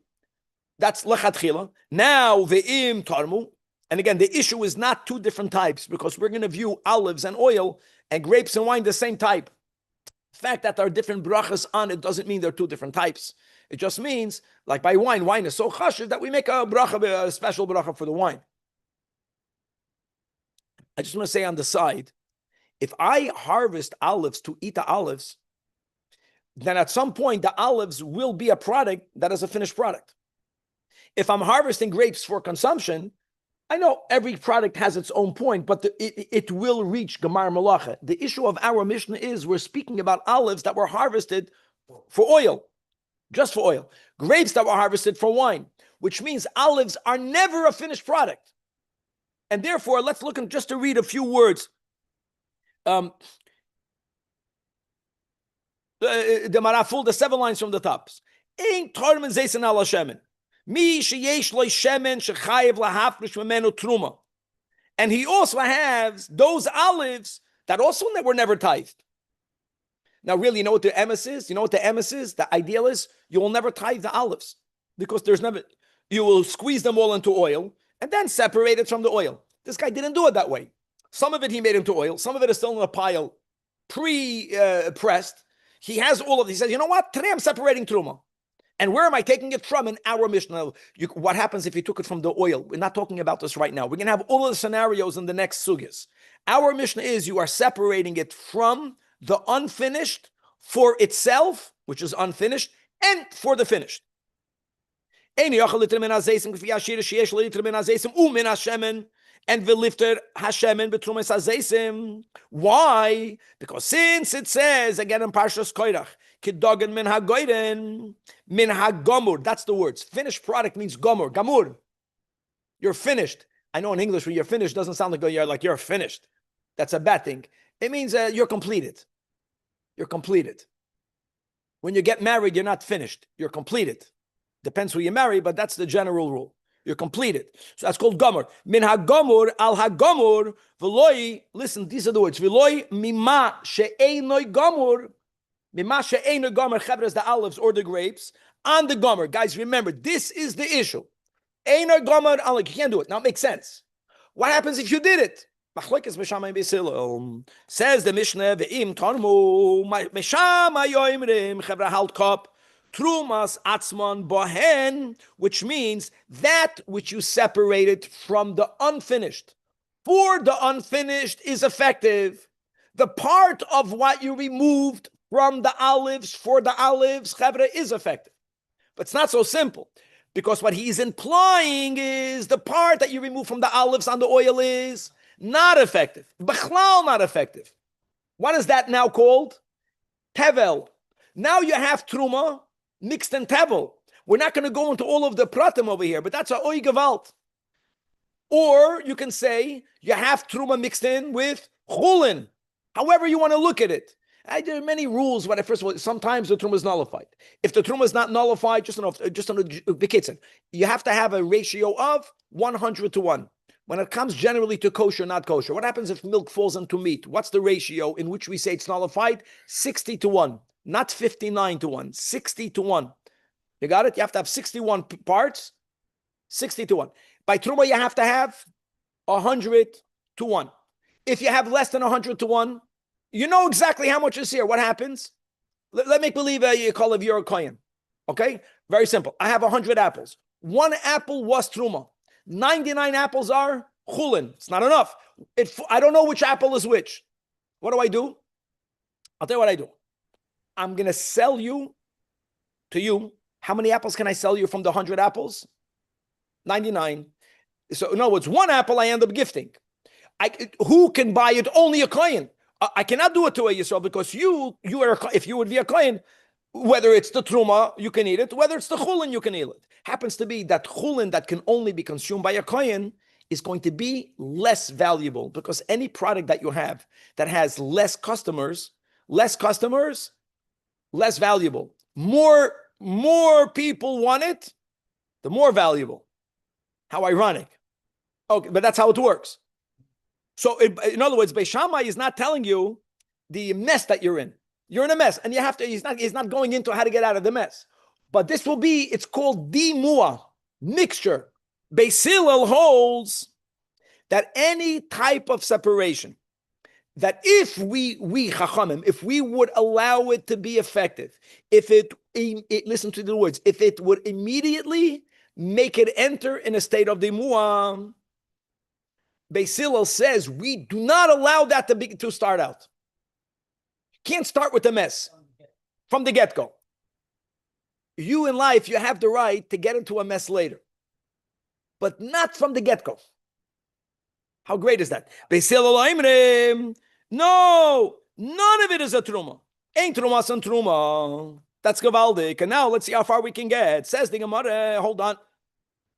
That's l'chatchila. Now ve'im tarmu. And again, the issue is not two different types, because we're going to view olives and oil and grapes and wine the same type. The fact that there are different brachas on it doesn't mean they're two different types. It just means, like by wine is so chashiv that we make a bracha, a special bracha for the wine. I just want to say on the side, if I harvest olives to eat the olives, then at some point the olives will be a product that is a finished product. If I'm harvesting grapes for consumption, I know every product has its own point, but it will reach Gemar Malacha. The issue of our Mishnah is we're speaking about olives that were harvested for oil, just for oil. Grapes that were harvested for wine, which means olives are never a finished product. And therefore, let's look and just to read a few words. The Maraful, the 7 lines from the tops. Ein tormen zeisen ala shemen. Mi sheyesh loy shemen shechayev lahafrish memenu truma. And he also has those olives that also were never tithed. Now, really, you know what the emes is? You know what the emes is? The ideal is you will never tithe the olives, because there's never, you will squeeze them all into oil and then separate it from the oil. This guy didn't do it that way. Some of it he made into oil. Some of it is still in a pile, pre-pressed. He has all of it. He says, you know what? Today I'm separating truma. And where am I taking it from? In our Mishnah. What happens if you took it from the oil? We're not talking about this right now. We're going to have all of the scenarios in the next sugis. Our Mishnah is you are separating it from the unfinished for itself, which is unfinished, and for the finished. And velifter hashemen betrumas hazeisim. Why? Because since it says again in Parshas Koirach, kidogen min hagoyden min hagomur. That's the words. Finished product means gomur. Gamur. You're finished. I know in English when you're finished doesn't sound like you're finished. That's a bad thing. It means you're completed. You're completed. When you get married, you're not finished. You're completed. Depends who you marry, but that's the general rule. You're completed. So that's called gomor. Min hagomor al hagomor v'loi. Listen, these are the words. V'loi mima she'einoi gomor. Mima she'einoi gomor chevres, the olives or the grapes on the gomor. Guys, remember, this is the issue. Einoi gomor al. You can't do it. Now it makes sense. What happens if you did it? Says the Mishnah, ve'im tarmu meshama yoimrim chevra halt kop. Trumas atzman bohen, which means that which you separated from the unfinished. For the unfinished is effective. The part of what you removed from the olives for the olives, chevra, is effective. But it's not so simple, because what he's implying is the part that you remove from the olives on the oil is not effective. B'chlal, not effective. What is that now called? Tevel. Now you have truma mixed in tevel. We're not going to go into all of the pratim over here, but that's a oi gewalt. Or you can say you have truma mixed in with chulin. However you want to look at it. There are many rules. When first of all, sometimes the truma is nullified. If the truma is not nullified, just on the kitchen, you have to have a ratio of 100-1. When it comes generally to kosher, not kosher, what happens if milk falls into meat? What's the ratio in which we say it's nullified? 60-1. Not 59-1, 60-1. You got it? You have to have 61 parts, 60-1. By truma, you have to have 100-1. If you have less than 100-1, you know exactly how much is here. What happens? Let make believe you call it you're a kohen. Okay? Very simple. I have 100 apples. 1 apple was truma. 99 apples are chulin. It's not enough. I don't know which apple is which. What do? I'll tell you what I do. I'm going to sell to you. How many apples can I sell you from the 100 apples? 99. So in other words, 1 apple I end up gifting. Who can buy it? Only a kohen. I cannot do it to a Yisrael, because you are, if you would be a kohen, whether it's the truma, you can eat it. Whether it's the chulin, you can eat it. Happens to be that chulin that can only be consumed by a kohen is going to be less valuable, because any product that you have that has less customers, less valuable. More people want it, the more valuable. How ironic. Okay, but that's how it works. So in other words, Beis Shammai is not telling you the mess that you're in. You're in a mess, and you have to. He's not going into how to get out of the mess. But this will be. It's called dimua, mixture. Beis Hillel holds that any type of separation, that if we Chachamim, if we would allow it to be effective, if it listen to the words, if it would immediately make it enter in a state of dimua, Beis Hillel says we do not allow that to start out. You can't start with a mess from the get-go. You in life, you have the right to get into a mess later, but not from the get-go. How great is that? Beis Hillel oimrim, no, none of it is a truma. Ain't truma san truma. That's gavaldik. And now let's see how far we can get. Says the Gemara, hold on.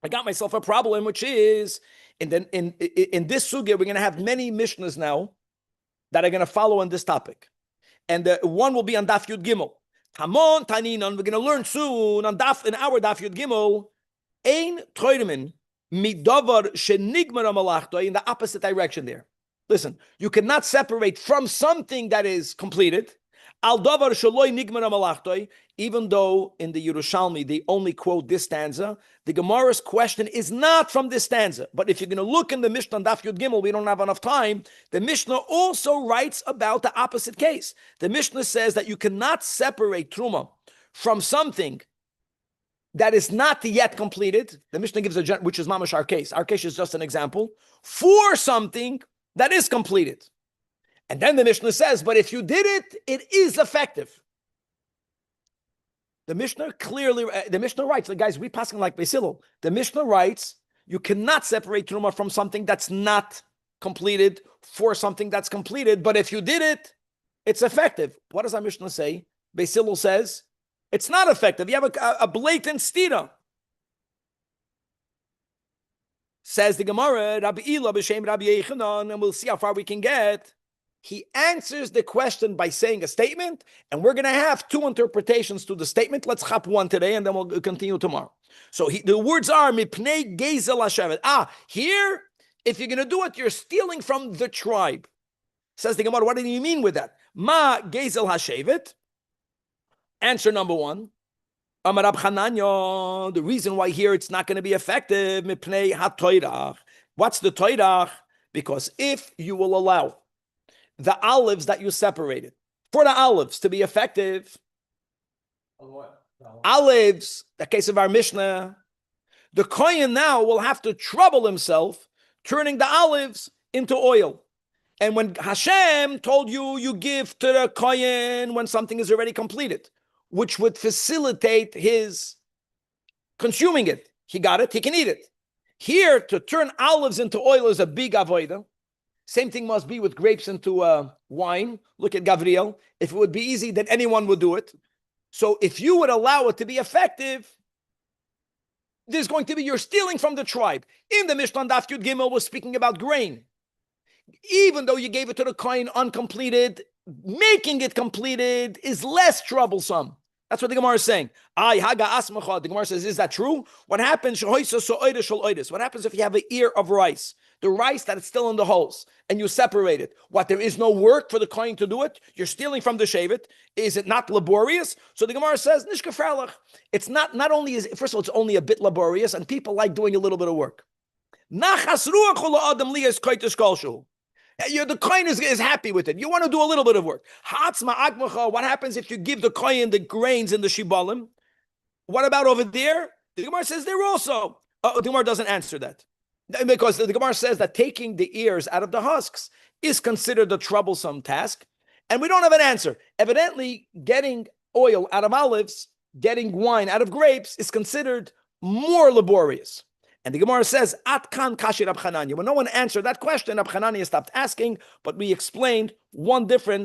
I got myself a problem, which is in this sugya, we're going to have many Mishnahs now that are going to follow on this topic. And one will be on Daf Yud Gimel. Hamon Taninon, we're going to learn soon on our Daf Yud Gimel, Ein Toiremin Midavar Shenigmar Malachto, in the opposite direction there. Listen, you cannot separate from something that is completed. Al davar shaloi nigmar malachto. Even though in the Yerushalmi they only quote this stanza, the Gemara's question is not from this stanza. But if you're going to look in the Mishnah Daf Yud Gimel, we don't have enough time. The Mishnah also writes about the opposite case. The Mishnah says that you cannot separate truma from something that is not yet completed. The Mishnah gives which is mamash our case. Our case is just an example for something that is completed. And then the Mishnah says, but if you did it, it is effective. The Mishnah writes, the guys, we passing like Beis Hillel. The Mishnah writes, you cannot separate truma from something that's not completed for something that's completed. But if you did it, it's effective. What does our Mishnah say? Beis Hillel says, it's not effective. You have a blatant stira. Says the Gemara, Rabbi Ila b'shem Rabbi Yechanan, and we'll see how far we can get. He answers the question by saying a statement, and we're going to have two interpretations to the statement. Let's chop one today, and then we'll continue tomorrow. So the words are, Mipnei Gezel HaShevet. Here, if you're going to do it, you're stealing from the tribe. Says the Gemara, what do you mean with that? Ma Gezel HaShevet. Answer number one. Amar Rab Chananya, the reason why here it's not going to be effective, Mipnei HaToirach. What's the Toirach? Because if you will allow the olives that you separated, for the olives to be effective, olives, the case of our Mishnah, the kohen now will have to trouble himself turning the olives into oil. And when Hashem told you, you give to the kohen when something is already completed, which would facilitate his consuming it. He got it, he can eat it. Here, to turn olives into oil is a big avodah. Same thing must be with grapes into wine. Look at Gavriel. If it would be easy, then anyone would do it. So if you would allow it to be effective, there's going to be, you're stealing from the tribe. In the Mishnah Daf Yud Gimel was speaking about grain. Even though you gave it to the kohen uncompleted, making it completed is less troublesome. That's what the Gemara is saying. The Gemara says, is that true? What happens? What happens if you have an ear of rice? The rice that is still in the holes, and you separate it. What, there is no work for the kohen to do it? You're stealing from the shevet. Is it not laborious? So the Gemara says, Nishka Fralach. It's not only, first of all, it's only a bit laborious, and people like doing a little bit of work. The kohen is happy with it. You want to do a little bit of work. What happens if you give the kohen the grains in the shibalim? What about over there? The Gemara says there also. The Gemara doesn't answer that. Because the Gemara says that taking the ears out of the husks is considered a troublesome task. And we don't have an answer. Evidently, getting oil out of olives, getting wine out of grapes is considered more laborious. And the Gemara says, At kan kashi Rab Chananya. When no one answered that question, Rab Chananya stopped asking, but we explained one difference